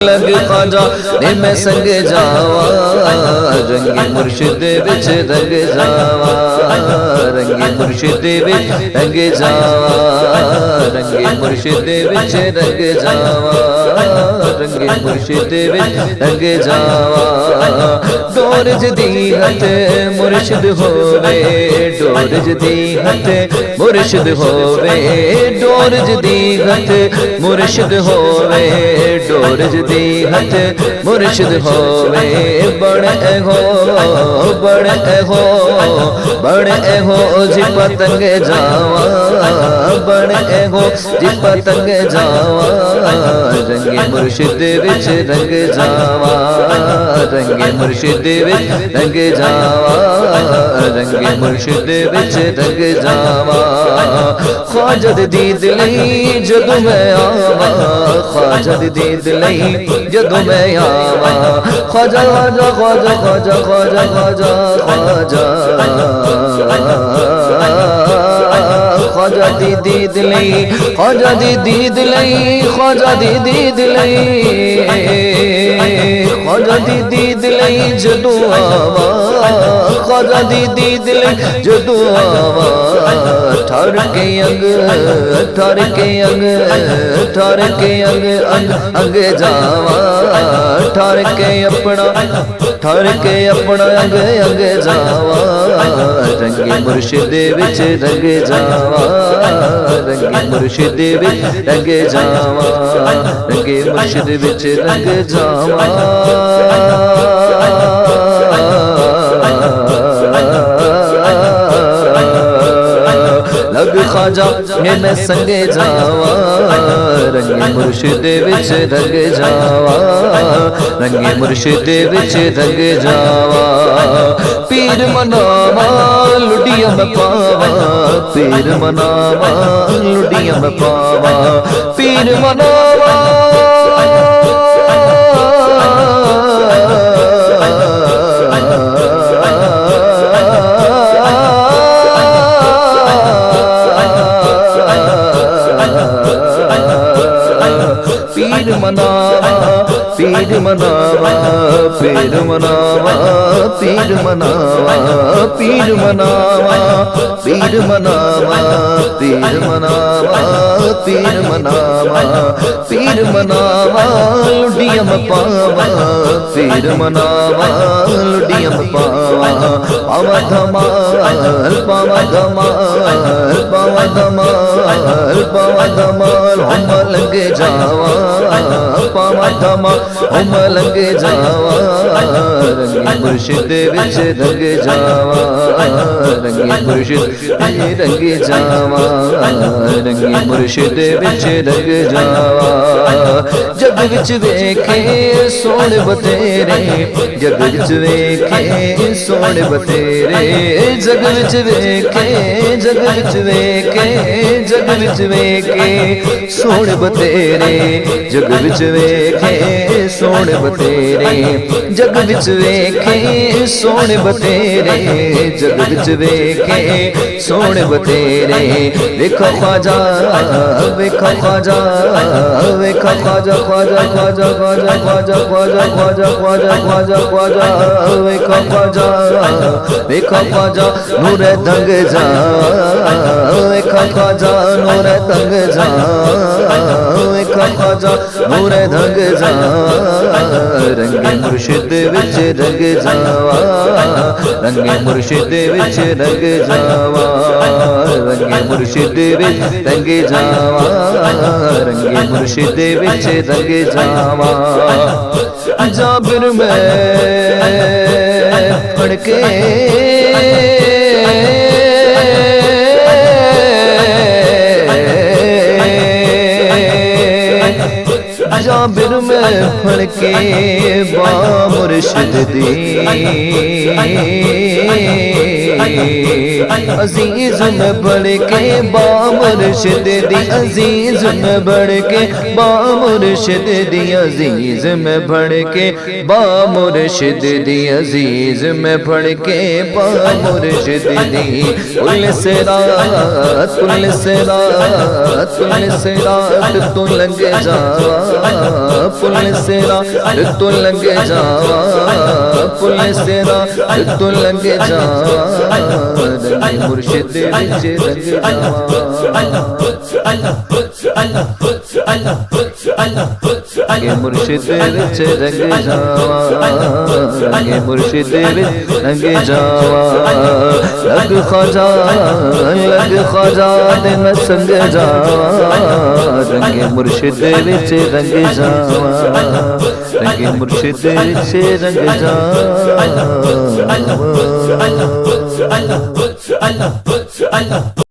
لگ خواجہ نے میں سنگ جاوا رنگی مرشد وچ رنگ جاوا رنگی مرشد وچ رنگ جاوا رنگی مرشد وچ رنگ جاوا رنگی مرشد وچ رنگ جاوا ڈور جدی ہتھ مرشد ہووے ڈور جدی ہتھ مرشد ہووے ڈور جدی ہتھ مرشد ہووے ڈور جدی ہتھ مرشد ہووے بڑے ہو جی پتنگ جاوا بڑے ہو جی پتنگ جاوا رنگی مرشد وچ رنگ جاوا رنگی مرشد وچ رنگ جاوا رنگی مرشد وچ رنگ جاوا خواجہ دی دید لئی جدوں میں آواں خواجہ دی دید لئی جدوں میں آواں خواجہ خواجہ خواجہ خواجہ خواجہ خواجہ خواجہ خواجہ دی دید لئی خواجہ دی دید لئی خواجہ دی دید لئی خواجہ دی دید لئی جدوں آواں خواجہ دی دید لئی جدوں آواں ٹھر کے انگ ٹھر کے انگ ٹھر کے انگ انگ جاواں ٹھر کے اپنا انگ انگ جاواں رنگی مرشد وچ رنگ جاواں رنگی مرشد وچ رنگ جاواں رنگی مرشد وچ رنگ جاواں لگ خواجہ میں سنگ جاوا رنگی مرشد وچ رنگ جاوا رنگی مرشد وچ رنگ جاوا پیر مناوا لڈیاں میں پاوا پیر مناوا لڈیاں میں پاوا پیر مناوا پیر مناوا پیر مناوا پیر مناوا پیر مناوا پیر مناوا پیر مناوا پیر مناوا پیر مناوا پیر مناوا لڈیاں میں پاوا پیر مناوا لڈیاں میں پاوا پاوا دھمال پاوا دھمال پاوا دھمال پاوا دھمال ہم لگ جاوا پاوا دھمال ہم لگ جاوا رنگی مرشد وچ رنگ جاوا رنگی مرشد رنگ جاوا رنگی مرشد وچ رنگ جاوا جگ وچ ویکھے سونے بتیرے جگ وچ ویکھے سونے بتیرے جگ وچ ویکھے جگ وچ ویکھے جگ وچ ویکھے سونے بتیرے جگ وچ ویکھے سونے بتیرے جگ وچ ویکھے سونے بتیرے جگ وچ ویکھے سونے بتیرے ویکھو خواجہ ویکھو خواجہ ویکھو خواجہ خواجہ خواجہ خواجہ خواجہ خواجہ خواجہ خواجہ خواجہ خواجہ ویکھو خواجہ ویکھو خواجہ نور دنگ جا ویکھو خواجہ نور دنگ جا ویکھو خواجہ نور دنگ جا رنگ مرشد وچ رنگ جاوا رنگ مرشد وچ رنگ جاوا رنگ مرشد وچ رنگ جاوا رنگ مرشد وچ رنگ جاوا جابر میں پڑھ کے جابر میں پڑھ کے با مرشد دی عزیز میں بڑھ کے با مرشد دی عزیز میں بڑھ کے با مرشد دی عزیز میں بڑھ کے با مرشد دی عزیز میں بڑھ کے با مرشد دی کل صراط کل صراط کل صراط تو لنگ جاوا کل صراط تو لنگ جاوا کل صراط تو لنگ جاوا رنگ مرشد وچ رنگ جاوا رنگ مرشد وچ رنگ جاوا رنگ مرشد وچ رنگ جاوا لگ خواجہ دے میں سنگ جاوا رنگ مرشد وچ رنگ جاوا رنگ مرشد وچ رنگ جاوا